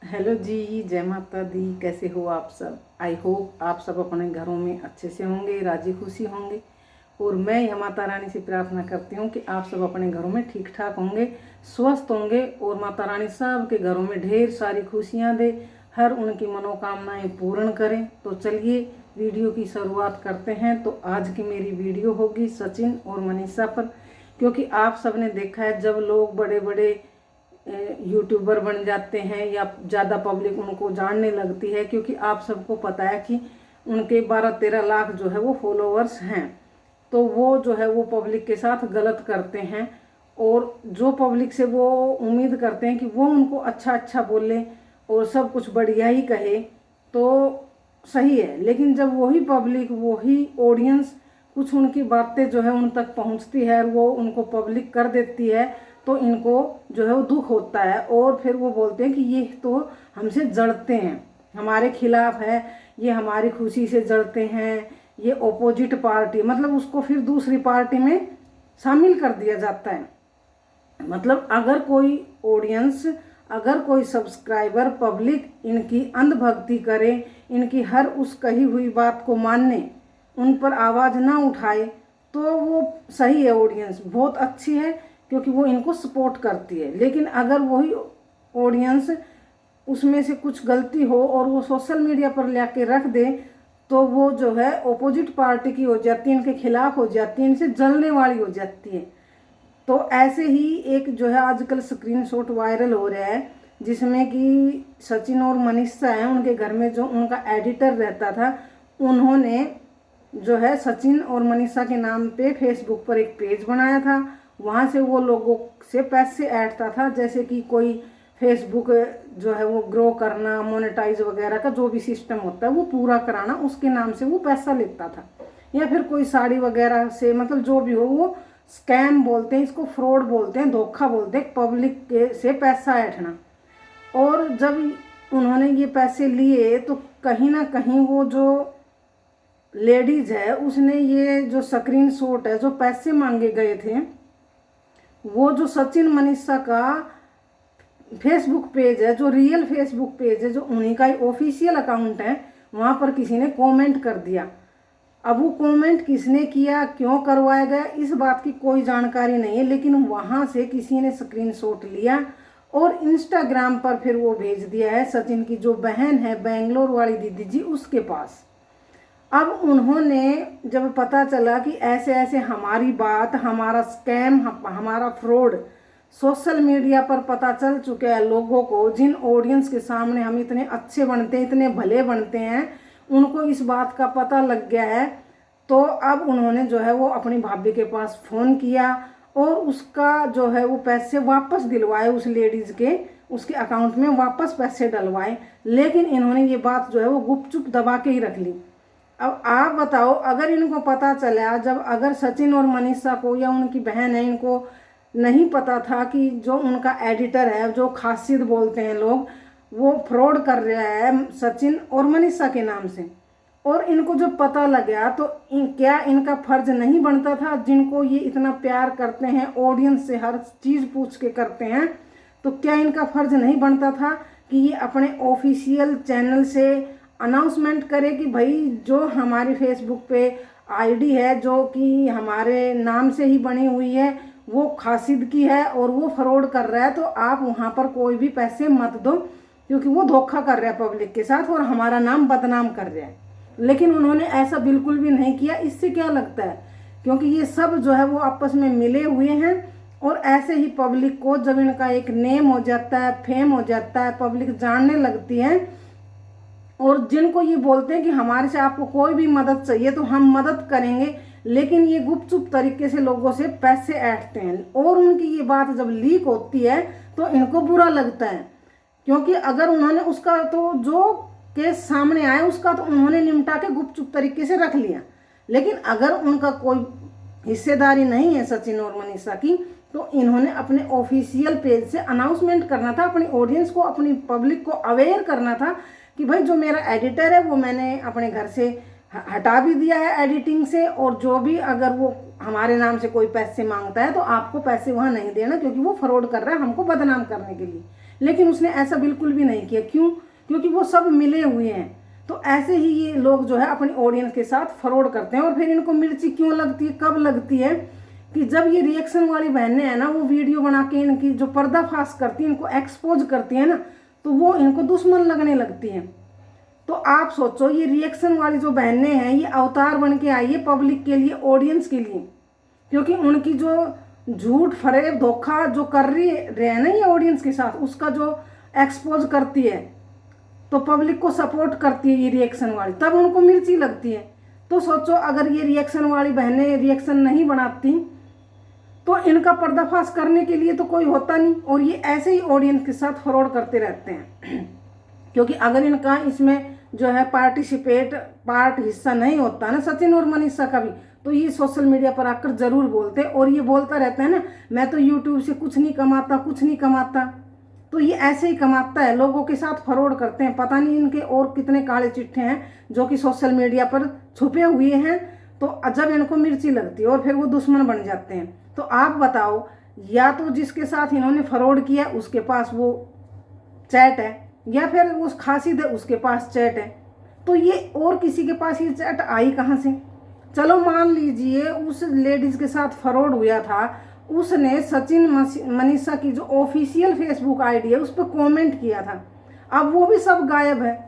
Hello जी, जय माता दी। कैसे हो आप सब? आई होप आप सब अपने घरों में अच्छे से होंगे, राजी खुशी होंगे। और मैं यह माता रानी से प्रार्थना करती हूँ कि आप सब अपने घरों में ठीक ठाक होंगे, स्वस्थ होंगे और माता रानी सब के घरों में ढेर सारी खुशियाँ दे, हर उनकी मनोकामनाएं पूर्ण करें। तो चलिए वीडियो की शुरुआत करते हैं। तो आज की मेरी वीडियो होगी सचिन और मनीषा पर, क्योंकि आप सब ने देखा है जब लोग बड़े बड़े यूट्यूबर बन जाते हैं या ज़्यादा पब्लिक उनको जानने लगती है, क्योंकि आप सबको पता है कि उनके 12-13 लाख जो है वो फॉलोअर्स हैं। तो वो जो है वो पब्लिक के साथ गलत करते हैं, और जो पब्लिक से वो उम्मीद करते हैं कि वो उनको अच्छा अच्छा बोले और सब कुछ बढ़िया ही कहे तो सही है। लेकिन जब वही पब्लिक, वही ऑडियंस कुछ उनकी बातें जो है उन तक पहुंचती है और वो उनको पब्लिक कर देती है, तो इनको जो है वो दुख होता है। और फिर वो बोलते हैं कि ये तो हमसे जड़ते हैं, हमारे खिलाफ है, ये हमारी खुशी से जड़ते हैं, ये ओपोजिट पार्टी, मतलब उसको फिर दूसरी पार्टी में शामिल कर दिया जाता है। मतलब अगर कोई ऑडियंस, अगर कोई सब्सक्राइबर, पब्लिक इनकी अंधभक्ति करे, इनकी हर उस कही हुई बात को मानने, उन पर आवाज़ ना उठाए, तो वो सही है, ऑडियंस बहुत अच्छी है क्योंकि वो इनको सपोर्ट करती है। लेकिन अगर वही ऑडियंस उसमें से कुछ गलती हो और वो सोशल मीडिया पर लाके रख दे, तो वो जो है ओपोजिट पार्टी की हो जाती है, इनके खिलाफ हो जाती है, इनसे जलने वाली हो जाती है। तो ऐसे ही एक जो है आजकल स्क्रीनशॉट वायरल हो रहा है, जिसमें कि सचिन और मनीषा हैं, उनके घर में जो उनका एडिटर रहता था, उन्होंने जो है सचिन और मनीषा के नाम पे फेसबुक पर एक पेज बनाया था। वहाँ से वो लोगों से पैसे ऐंठता था, जैसे कि कोई फेसबुक जो है वो ग्रो करना, मोनेटाइज वगैरह का जो भी सिस्टम होता है वो पूरा कराना, उसके नाम से वो पैसा लेता था। या फिर कोई साड़ी वगैरह से, मतलब जो भी हो, वो स्कैम बोलते हैं इसको, फ्रॉड बोलते हैं, धोखा बोलते हैं, पब्लिक के से पैसा ऐंठना। और जब उन्होंने ये पैसे लिए तो कहीं ना कहीं वो जो लेडीज है उसने ये जो स्क्रीनशॉट है, जो पैसे मांगे गए थे, वो जो सचिन मनीषा का फेसबुक पेज है, जो रियल फेसबुक पेज है, जो उन्हीं का ही ऑफिशियल अकाउंट है, वहाँ पर किसी ने कमेंट कर दिया। अब वो कमेंट किसने किया, क्यों करवाया गया, इस बात की कोई जानकारी नहीं है। लेकिन वहाँ से किसी ने स्क्रीनशॉट लिया और इंस्टाग्राम पर फिर वो भेज दिया है सचिन की जो बहन है बेंगलोर वाली दीदी जी, उसके पास। अब उन्होंने जब पता चला कि ऐसे ऐसे हमारी बात, हमारा स्कैम, हमारा फ्रॉड सोशल मीडिया पर पता चल चुका है लोगों को, जिन ऑडियंस के सामने हम इतने अच्छे बनते हैं, इतने भले बनते हैं, उनको इस बात का पता लग गया है। तो अब उन्होंने जो है वो अपनी भाभी के पास फ़ोन किया और उसका जो है वो पैसे वापस दिलवाए, उस लेडीज़ के उसके अकाउंट में वापस पैसे डलवाए। लेकिन इन्होंने ये बात जो है वो गुपचुप दबा के ही रख ली। अब आप बताओ, अगर इनको पता चला, जब अगर सचिन और मनीषा को या उनकी बहन है, इनको नहीं पता था कि जो उनका एडिटर है, जो खासिद बोलते हैं लोग, वो फ्रॉड कर रहा है सचिन और मनीषा के नाम से, और इनको जब पता लग गया, तो क्या इनका फर्ज नहीं बनता था, जिनको ये इतना प्यार करते हैं, ऑडियंस से हर चीज़ पूछ के करते हैं, तो क्या इनका फर्ज नहीं बनता था कि ये अपने ऑफिशियल चैनल से अनाउंसमेंट करे कि भाई जो हमारी फेसबुक पे आईडी है, जो कि हमारे नाम से ही बनी हुई है, वो खासिद की है और वो फ्रॉड कर रहा है, तो आप वहाँ पर कोई भी पैसे मत दो, क्योंकि वो धोखा कर रहा है पब्लिक के साथ और हमारा नाम बदनाम कर रहा है। लेकिन उन्होंने ऐसा बिल्कुल भी नहीं किया। इससे क्या लगता है, क्योंकि ये सब जो है वो आपस में मिले हुए हैं, और ऐसे ही पब्लिक को जब इनका एक नेम हो जाता है, फेम हो जाता है, पब्लिक जानने लगती है, और जिनको ये बोलते हैं कि हमारे से आपको कोई भी मदद चाहिए तो हम मदद करेंगे, लेकिन ये गुपचुप तरीके से लोगों से पैसे ऐंठते हैं। और उनकी ये बात जब लीक होती है तो इनको बुरा लगता है, क्योंकि अगर उन्होंने उसका तो जो केस सामने आया उसका तो उन्होंने निपटा के गुपचुप तरीके से रख लिया। लेकिन अगर उनका कोई हिस्सेदारी नहीं है सचिन और मनीषा की, तो इन्होंने अपने ऑफिशियल पेज से अनाउंसमेंट करना था, अपनी ऑडियंस को, अपनी पब्लिक को अवेयर करना था कि भाई जो मेरा एडिटर है वो मैंने अपने घर से हटा भी दिया है एडिटिंग से, और जो भी अगर वो हमारे नाम से कोई पैसे मांगता है तो आपको पैसे वहाँ नहीं देना, क्योंकि वो फ्रॉड कर रहा है हमको बदनाम करने के लिए। लेकिन उसने ऐसा बिल्कुल भी नहीं किया। क्यों? क्योंकि वो सब मिले हुए हैं। तो ऐसे ही ये लोग जो है अपनी ऑडियंस के साथ फ्रॉड करते हैं। और फिर इनको मिर्ची क्यों लगती है, कब लगती है कि जब ये रिएक्शन वाली बहनें हैं ना, वो वीडियो बना के इनकी जो पर्दाफाश करती है, इनको एक्सपोज करती है ना, तो वो इनको दुश्मन लगने लगती है। तो आप सोचो, ये रिएक्शन वाली जो बहनें हैं ये अवतार बन के आई है पब्लिक के लिए, ऑडियंस के लिए, क्योंकि उनकी जो झूठ फरेब धोखा जो कर रही है ना ये ऑडियंस के साथ, उसका जो एक्सपोज करती है, तो पब्लिक को सपोर्ट करती है ये रिएक्शन वाली, तब उनको मिर्ची लगती है। तो सोचो, अगर ये रिएक्शन वाली बहनें रिएक्शन नहीं बनाती तो इनका पर्दाफाश करने के लिए तो कोई होता नहीं, और ये ऐसे ही ऑडियंस के साथ फ्रॉड करते रहते हैं। क्योंकि अगर इनका इसमें जो है पार्ट हिस्सा नहीं होता ना, सचिन और मनीषा का भी, तो ये सोशल मीडिया पर आकर जरूर बोलते। और ये बोलता रहता है ना, मैं तो यूट्यूब से कुछ नहीं कमाता। तो ये ऐसे ही कमाता है, लोगों के साथ फ्रॉड करते हैं। पता नहीं इनके और कितने काले चिट्ठे हैं जो कि सोशल मीडिया पर छुपे हुए हैं। तो जब इनको मिर्ची लगती है और फिर वो दुश्मन बन जाते हैं। तो आप बताओ, या तो जिसके साथ इन्होंने फ्रॉड किया उसके पास वो चैट है, या फिर उस खासिद है उसके पास चैट है, तो ये और किसी के पास ये चैट आई कहाँ से? चलो मान लीजिए उस लेडीज के साथ फ्रॉड हुआ था, उसने सचिन मनीषा की जो ऑफिशियल फेसबुक आईडी है उस पर कॉमेंट किया था, अब वो भी सब गायब है।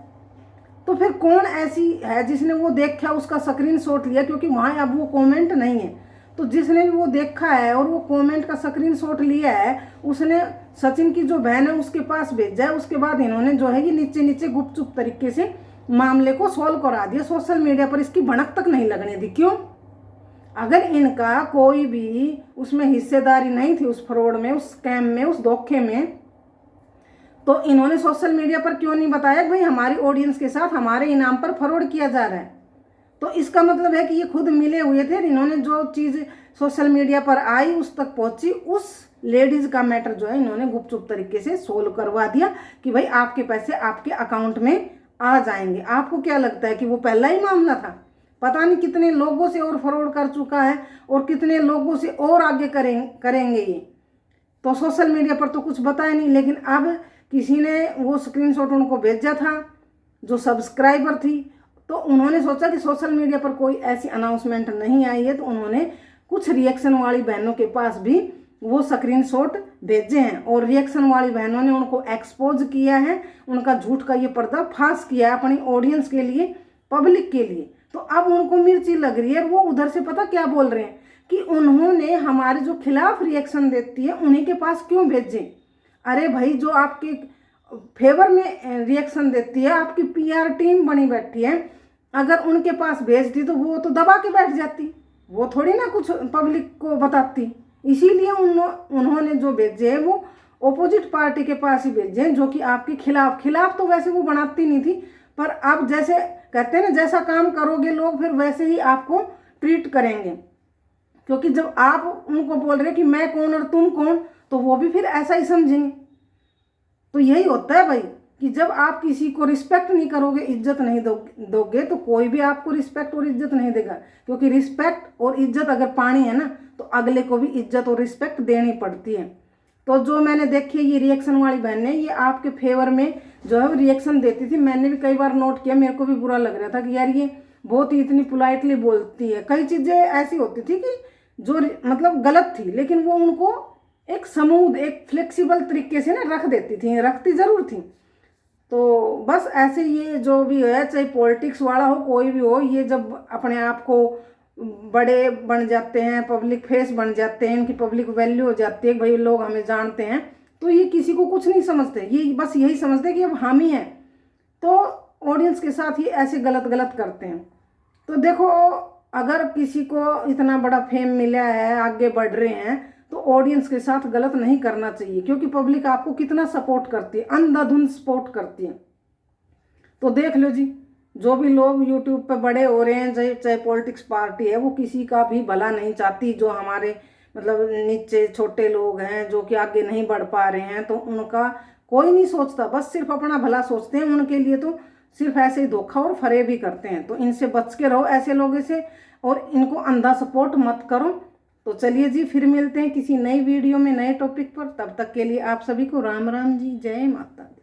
तो फिर कौन ऐसी है जिसने वो देखा, उसका स्क्रीनशॉट लिया, क्योंकि वहाँ अब वो कमेंट नहीं है। तो जिसने भी वो देखा है और वो कमेंट का स्क्रीनशॉट लिया है, उसने सचिन की जो बहन है उसके पास भेजा है। उसके बाद इन्होंने जो है ये नीचे गुपचुप तरीके से मामले को सॉल्व करा दिया, सोशल मीडिया पर इसकी भनक तक नहीं लगने दी। क्यों? अगर इनका कोई भी उसमें हिस्सेदारी नहीं थी, उस फ्रॉड में, उस स्कैम में, उस धोखे में, तो इन्होंने सोशल मीडिया पर क्यों नहीं बताया कि भाई हमारी ऑडियंस के साथ हमारे इनाम पर फ्रॉड किया जा रहा है? तो इसका मतलब है कि ये खुद मिले हुए थे। इन्होंने जो चीज़ सोशल मीडिया पर आई उस तक पहुंची, उस लेडीज का मैटर जो है इन्होंने गुपचुप तरीके से सोल्व करवा दिया कि भाई आपके पैसे आपके अकाउंट में आ जाएंगे। आपको क्या लगता है कि वो पहला ही मामला था? पता नहीं कितने लोगों से और फ्रॉड कर चुका है और कितने लोगों से और आगे करेंगे ये। तो सोशल मीडिया पर तो कुछ बताया नहीं, लेकिन अब किसी ने वो स्क्रीनशॉट उनको भेजा था जो सब्सक्राइबर थी, तो उन्होंने सोचा कि सोशल मीडिया पर कोई ऐसी अनाउंसमेंट नहीं आई है, तो उन्होंने कुछ रिएक्शन वाली बहनों के पास भी वो स्क्रीनशॉट भेजे हैं और रिएक्शन वाली बहनों ने उनको एक्सपोज किया है, उनका झूठ का ये पर्दाफाश किया है अपनी ऑडियंस के लिए, पब्लिक के लिए। तो अब उनको मिर्ची लग रही है। वो उधर से पता क्या बोल रहे हैं कि उन्होंने हमारे जो खिलाफ रिएक्शन देती है उन्हीं के पास क्यों भेजे। अरे भाई, जो आपके फेवर में रिएक्शन देती है, आपकी पीआर टीम बनी बैठी है, अगर उनके पास भेजती तो वो तो दबा के बैठ जाती, वो थोड़ी ना कुछ पब्लिक को बताती। इसीलिए उन्होंने जो भेजे हैं वो ओपोजिट पार्टी के पास ही भेजे हैं, जो कि आपके खिलाफ तो वैसे वो बनाती नहीं थी, पर अब जैसे कहते हैं ना, जैसा काम करोगे लोग फिर वैसे ही आपको ट्रीट करेंगे। क्योंकि जब आप उनको बोल रहे कि मैं कौन और तुम कौन, तो वो भी फिर ऐसा ही समझेंगे। तो यही होता है भाई कि जब आप किसी को रिस्पेक्ट नहीं करोगे, इज्जत नहीं दोगे, तो कोई भी आपको रिस्पेक्ट और इज्जत नहीं देगा। क्योंकि रिस्पेक्ट और इज्जत अगर पानी है ना, तो अगले को भी इज्जत और रिस्पेक्ट देनी पड़ती है। तो जो मैंने देखी ये रिएक्शन वाली बहन है, ये आपके फेवर में जो है रिएक्शन देती थी। मैंने भी कई बार नोट किया, मेरे को भी बुरा लग रहा था कि यार ये बहुत ही इतनी पोलाइटली बोलती है। कई चीज़ें ऐसी होती थी कि जो मतलब गलत थी, लेकिन वो उनको एक स्मूथ, एक फ्लेक्सिबल तरीके से ना रख देती थी, रखती ज़रूर थी। तो बस ऐसे ये जो भी है, चाहे पॉलिटिक्स वाला हो कोई भी हो, ये जब अपने आप को बड़े बन जाते हैं, पब्लिक फेस बन जाते हैं, इनकी पब्लिक वैल्यू हो जाती है, भाई लोग हमें जानते हैं, तो ये किसी को कुछ नहीं समझते। ये बस यही समझते कि अब हम ही हैं, तो ऑडियंस के साथ ये ऐसे गलत करते हैं। तो देखो, अगर किसी को इतना बड़ा फेम मिला है, आगे बढ़ रहे हैं, तो ऑडियंस के साथ गलत नहीं करना चाहिए। क्योंकि पब्लिक आपको कितना सपोर्ट करती है, अंधाधुंध सपोर्ट करती है। तो देख लो जी, जो भी लोग यूट्यूब पे बड़े हो रहे हैं, चाहे पॉलिटिक्स पार्टी है, वो किसी का भी भला नहीं चाहती। जो हमारे मतलब नीचे छोटे लोग हैं, जो कि आगे नहीं बढ़ पा रहे हैं, तो उनका कोई नहीं सोचता, बस सिर्फ अपना भला सोचते हैं। उनके लिए तो सिर्फ ऐसे ही धोखा और फरेब ही करते हैं। तो इनसे बच के रहो ऐसे लोगों से, और इनको अंधा सपोर्ट मत करो। तो चलिए जी, फिर मिलते हैं किसी नई वीडियो में नए टॉपिक पर। तब तक के लिए आप सभी को राम राम जी, जय माता दी।